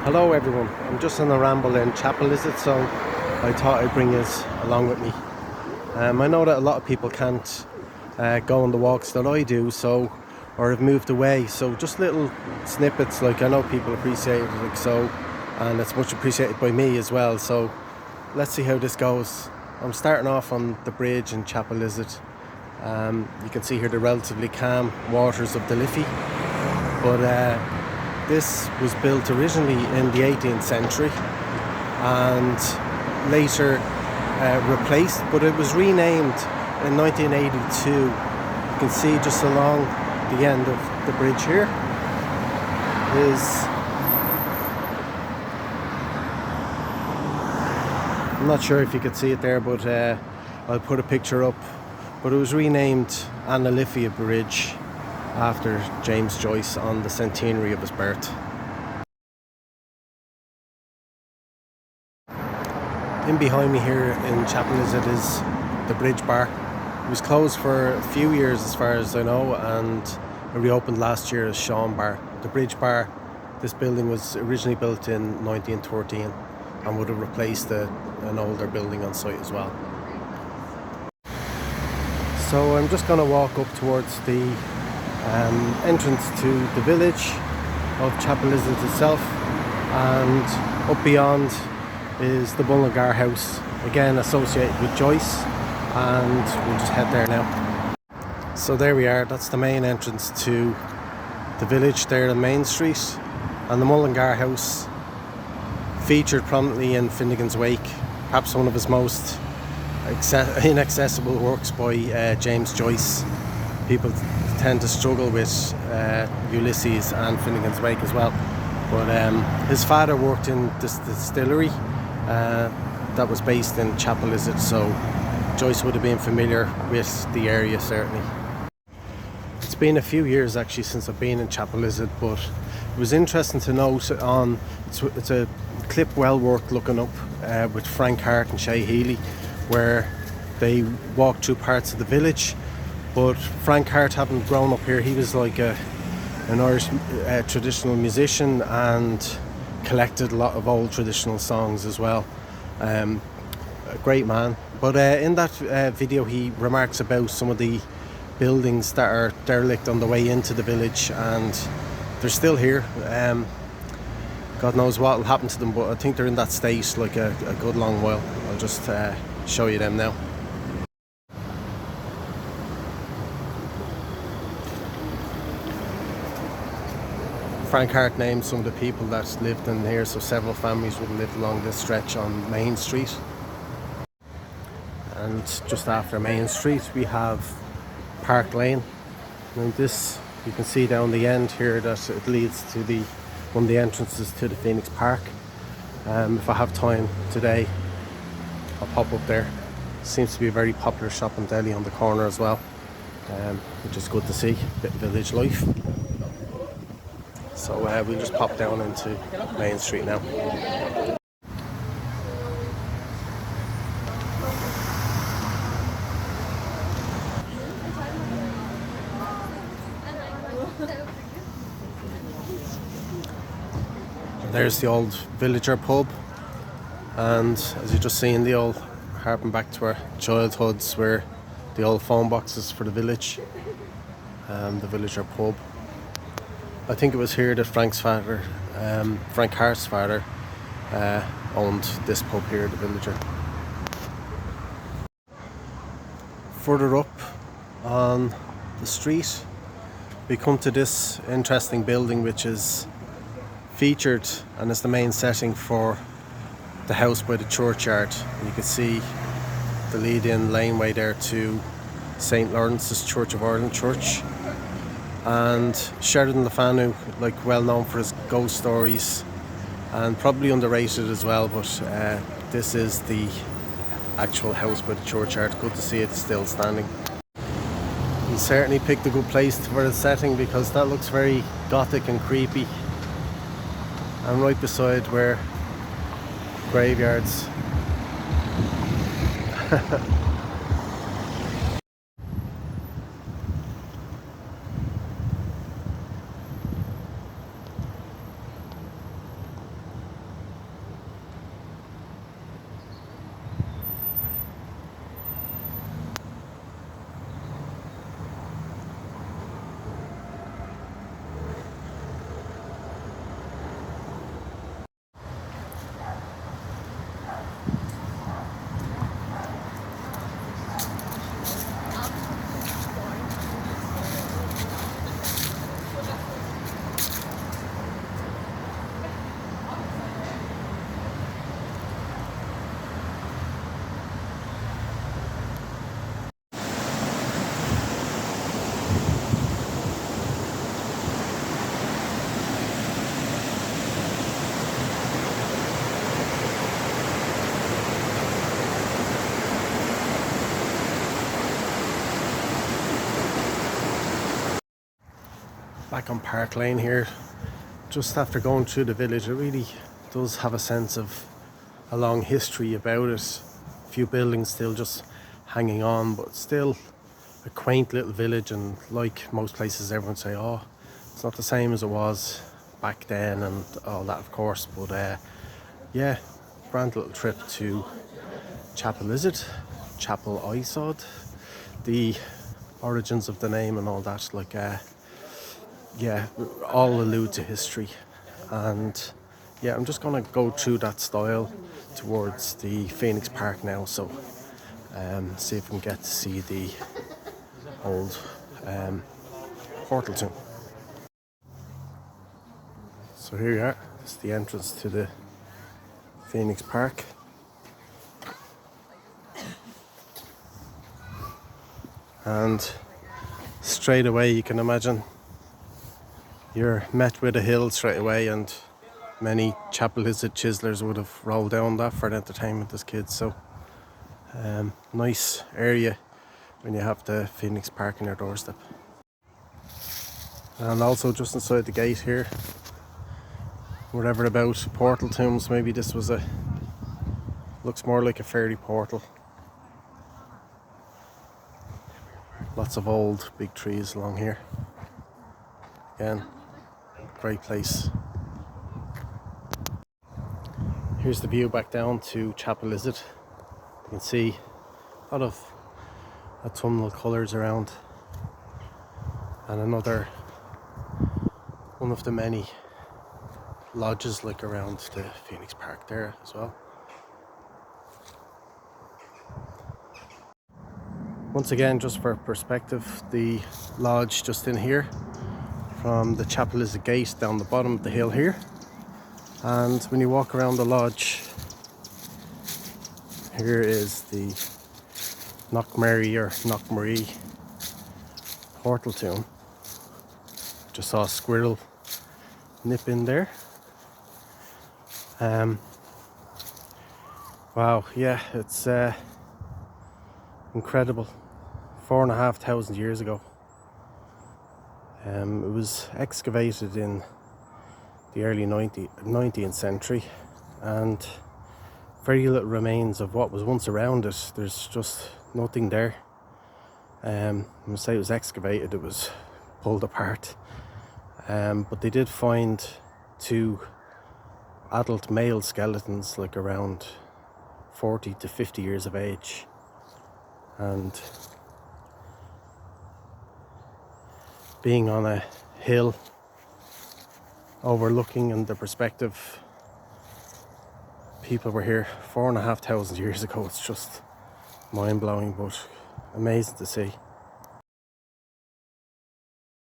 Hello everyone, I'm just on a ramble in Chapelizod, so I thought I'd bring you along with me. I know that a lot of people can't go on the walks that I do, or have moved away, so just little snippets, like I know people appreciate it, and it's much appreciated by me as well, so let's see how this goes. I'm starting off on the bridge in Chapelizod. You can see here the relatively calm waters of the Liffey, but this was built originally in the 18th century and later replaced, but it was renamed in 1982. You can see just along the end of the bridge here is, I'm not sure if you could see it there, but I'll put a picture up, but it was renamed Anna Liffey Bridge after James Joyce on the centenary of his birth. In behind me here in Chapelizod is the Bridge Bar. It was closed for a few years as far as I know, and it reopened last year as Sean Bar. The Bridge Bar, this building was originally built in 1913 and would have replaced an older building on site as well. So I'm just going to walk up towards the entrance to the village of Chapelizod itself, and up beyond is the Mullingar house, again associated with Joyce, and we'll just head there now. So there we are, that's the main entrance to the village there on Main Street, and the Mullingar house featured prominently in Finnegan's Wake, perhaps one of his most inaccessible works by James Joyce. People tend to struggle with Ulysses and Finnegan's Wake as well, but his father worked in this distillery that was based in Chapelizod, so Joyce would have been familiar with the area certainly. It's been a few years actually since I've been in Chapelizod, but it was interesting to note on it's a clip well worth looking up with Frank Hart and Shay Healy, where they walked through parts of the village. But Frank Hart, having grown up here, he was like an Irish traditional musician and collected a lot of old traditional songs as well. A great man. But in that video he remarks about some of the buildings that are derelict on the way into the village, and they're still here. God knows what will happen to them, but I think they're in that state like a good long while. I'll just show you them now. Frank Hart named some of the people that lived in here, so several families would have lived along this stretch on Main Street. And just after Main Street we have Park Lane. Now this, you can see down the end here that it leads to one of the entrances to the Phoenix Park. If I have time today, I'll pop up there. Seems to be a very popular shop and deli on the corner as well, which is good to see, a bit of village life. So we'll just pop down into Main Street now. There's the old Villager pub, and as you just seen, the old, harping back to our childhoods, where the old phone boxes for the village, the Villager pub. I think it was here that Frank Hart's father, owned this pub here, the Villager. Further up on the street, we come to this interesting building which is featured and is the main setting for the house by the churchyard. You can see the lead-in laneway there to St. Lawrence's Church of Ireland Church. And Sheridan Le Fanu, like well known for his ghost stories, and probably underrated as well, but this is the actual house by the churchyard. Good to see it still standing. He certainly picked a good place for the setting, because that looks very Gothic and creepy, and right beside where graveyards. back on Park Lane here, just after going through the village. It really does have a sense of a long history about it. A few buildings still just hanging on, but still a quaint little village. And like most places, everyone say, oh, it's not the same as it was back then and all that, of course. But yeah, grand little trip to Chapelizod, the origins of the name and all that, like yeah, all allude to history. And yeah, I'm just gonna go through that style towards the Phoenix Park now, so see if we can get to see the old portal tomb. So here you are, it's the entrance to the Phoenix Park. And straight away you can imagine you're met with a hill straight away, and many Chapelizod chiselers would have rolled down that for entertainment as kids. So nice area when you have the Phoenix Park on your doorstep. And also just inside the gate here, whatever about portal tombs, maybe this was looks more like a fairy portal. Lots of old big trees along here. Again, great place. Here's the view back down to Chapelizod. You can see a lot of autumnal colours around, and another one of the many lodges like around the Phoenix Park there as well. Once again, just for perspective, the lodge just in here from the Chapelizod gate down the bottom of the hill here. And when you walk around the lodge, here is the Knockmary or Knockmarie portal tomb. Just saw a squirrel nip in there. Wow, yeah, it's incredible. 4,500 years ago. It was excavated in the early 19th century, and very little remains of what was once around it. There's just nothing there. When I say it was excavated, it was pulled apart. But they did find 2 adult male skeletons, like around 40 to 50 years of age. And being on a hill overlooking, and the perspective, people were here 4,500 years ago. It's just mind-blowing, but amazing to see.